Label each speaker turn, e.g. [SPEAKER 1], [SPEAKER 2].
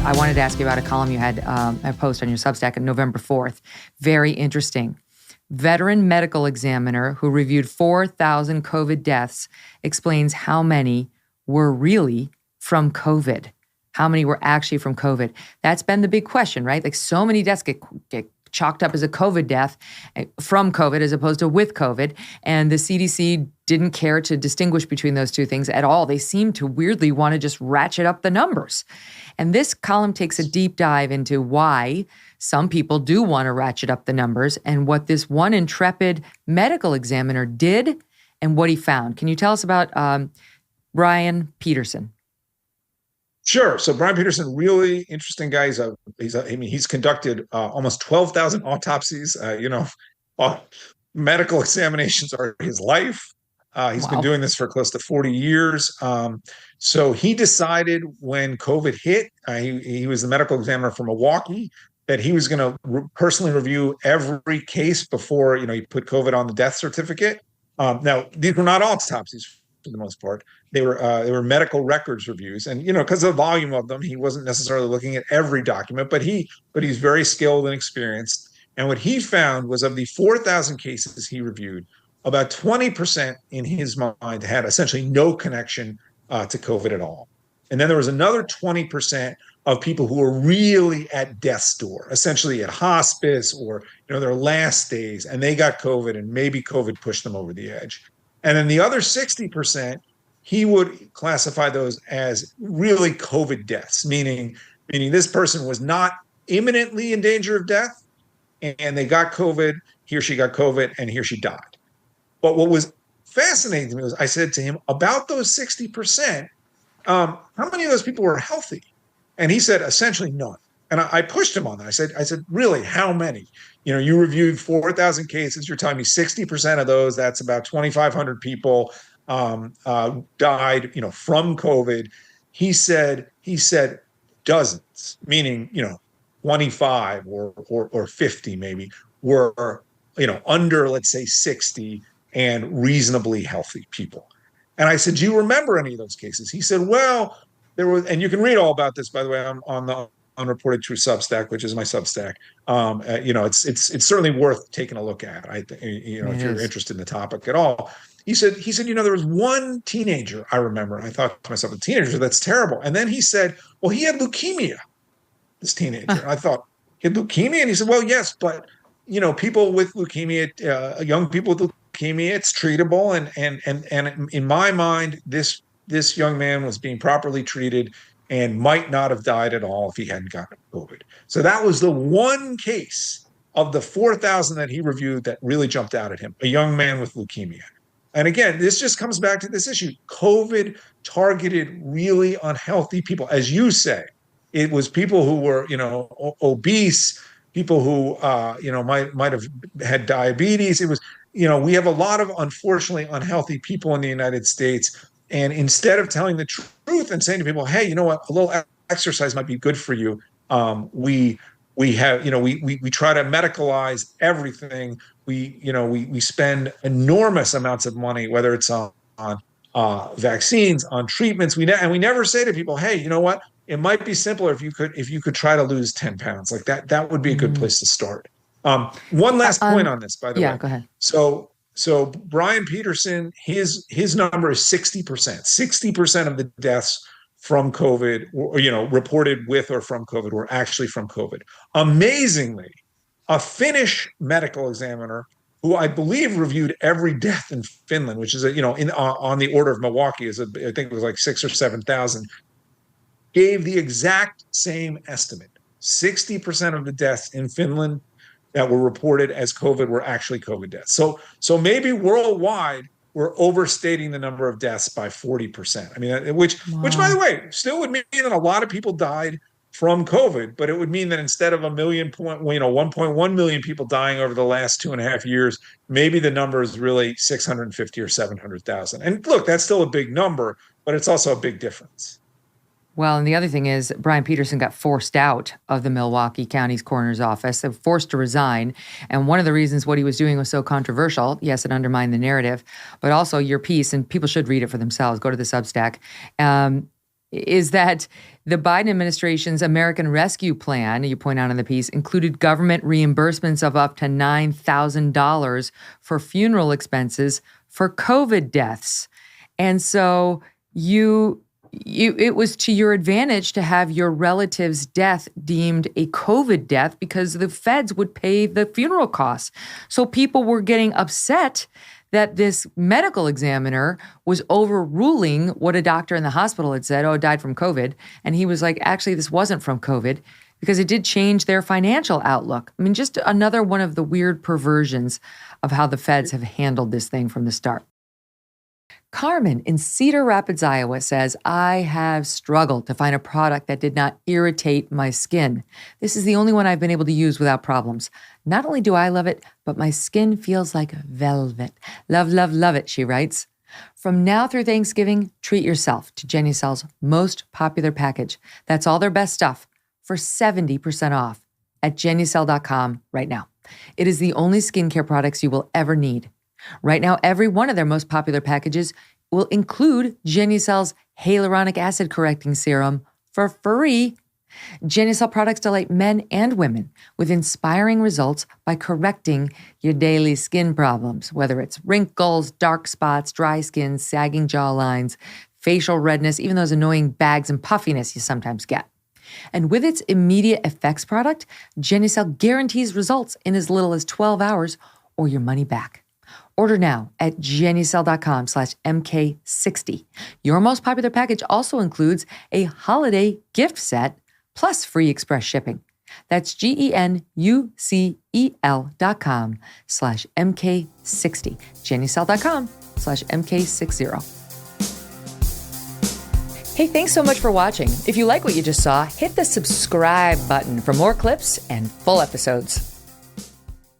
[SPEAKER 1] I wanted to ask you about a column you had, a post on your Substack on November 4th. Very interesting. Veteran medical examiner who reviewed 4,000 COVID deaths explains how many were really from COVID. How many were actually from COVID? That's been the big question, right? Like so many deaths get chalked up as a COVID death from COVID as opposed to with COVID. And the CDC didn't care to distinguish between those two things at all. They seem to weirdly want to just ratchet up the numbers. And this column takes a deep dive into why some people do want to ratchet up the numbers and what this one intrepid medical examiner did and what he found. Can you tell us about Brian Peterson?
[SPEAKER 2] Sure. So Brian Peterson, really interesting guy. He's conducted almost 12,000 autopsies. Medical examinations are his life. He's been doing this for close to 40 years. So he decided when COVID hit, he was the medical examiner for Milwaukee, that he was going to personally review every case before, he put COVID on the death certificate. Now, these were not autopsies for the most part. They were medical records reviews, and because of the volume of them, he wasn't necessarily looking at every document, but he's very skilled and experienced. And what he found was of the 4,000 cases he reviewed, about 20% in his mind had essentially no connection to COVID at all. And then there was another 20% of people who were really at death's door, essentially at hospice or their last days, and they got COVID, and maybe COVID pushed them over the edge. And then the other 60%, he would classify those as really COVID deaths, meaning this person was not imminently in danger of death, and they got COVID, he or she got COVID, and he or she died. But what was fascinating to me was I said to him, about those 60%, how many of those people were healthy? And he said, essentially none. And I pushed him on that. I said, really, how many? You reviewed 4,000 cases. You're telling me 60% of those, that's about 2,500 people died, from COVID. He said dozens, meaning, 25 or 50 maybe were, under, let's say 60 and reasonably healthy people. And I said, do you remember any of those cases? He said, well, there was, and you can read all about this, by the way, on the Unreported Truths Substack, which is my Substack. It's certainly worth taking a look at. If you're interested in the topic at all. He said, there was one teenager I remember. I thought to myself, a teenager, that's terrible. And then he said, well, he had leukemia, this teenager. I thought, he had leukemia? And he said, well, yes, but people with leukemia, young people with leukemia, it's treatable. And in my mind, this young man was being properly treated and might not have died at all if he hadn't gotten COVID. So that was the one case of the 4,000 that he reviewed that really jumped out at him, a young man with leukemia. And again, this just comes back to this issue. COVID targeted really unhealthy people. As you say, it was people who were, obese, people who, might have had diabetes. It was, we have a lot of, unfortunately, unhealthy people in the United States. And instead of telling the truth and saying to people, hey, you know what, a little exercise might be good for you, we try to medicalize everything. We spend enormous amounts of money, whether it's on vaccines, on treatments. We never say to people, hey, you know what, it might be simpler if you could try to lose 10 pounds. Like that would be a good place to start. One last point on this, by the way.
[SPEAKER 1] Yeah, go ahead.
[SPEAKER 2] So Brian Peterson, his number is 60%. 60% of the deaths from COVID, reported with or from COVID, were actually from COVID. Amazingly, a Finnish medical examiner, who I believe reviewed every death in Finland, which is on the order of Milwaukee, I think it was like 6,000 or 7,000, gave the exact same estimate. 60% of the deaths in Finland that were reported as COVID were actually COVID deaths. So maybe worldwide we're overstating the number of deaths by 40%. I mean, which by the way, still would mean that a lot of people died from COVID, but it would mean that instead of 1.1 million people dying over the last 2.5 years, maybe the number is really 650 or 700,000. And look, that's still a big number, but it's also a big difference.
[SPEAKER 1] Well, and the other thing is Brian Peterson got forced out of the Milwaukee County's coroner's office, forced to resign. And one of the reasons what he was doing was so controversial, yes, it undermined the narrative, but also your piece, and people should read it for themselves, go to the Substack. is that the Biden administration's American Rescue Plan, you point out in the piece, included government reimbursements of up to $9,000 for funeral expenses for COVID deaths. And so it was to your advantage to have your relative's death deemed a COVID death because the feds would pay the funeral costs. So people were getting upset that this medical examiner was overruling what a doctor in the hospital had said, it died from COVID. And he was like, actually, this wasn't from COVID because it did change their financial outlook. I mean, just another one of the weird perversions of how the feds have handled this thing from the start. Carmen in Cedar Rapids, Iowa says, I have struggled to find a product that did not irritate my skin. This is the only one I've been able to use without problems. Not only do I love it, but my skin feels like velvet. Love, love, love it, she writes. From now through Thanksgiving, treat yourself to Genucel's most popular package. That's all their best stuff for 70% off at Genucel.com right now. It is the only skincare products you will ever need. Right now, every one of their most popular packages will include Genucel's hyaluronic acid correcting serum for free. Genucel products delight men and women with inspiring results by correcting your daily skin problems, whether it's wrinkles, dark spots, dry skin, sagging jawlines, facial redness, even those annoying bags and puffiness you sometimes get. And with its immediate effects product, Genucel guarantees results in as little as 12 hours or your money back. Order now at Genucel.com/MK60. Your most popular package also includes a holiday gift set plus free express shipping. That's GENUCEL.com/MK60. Genucel.com/MK60. Hey, thanks so much for watching. If you like what you just saw, hit the subscribe button for more clips and full episodes.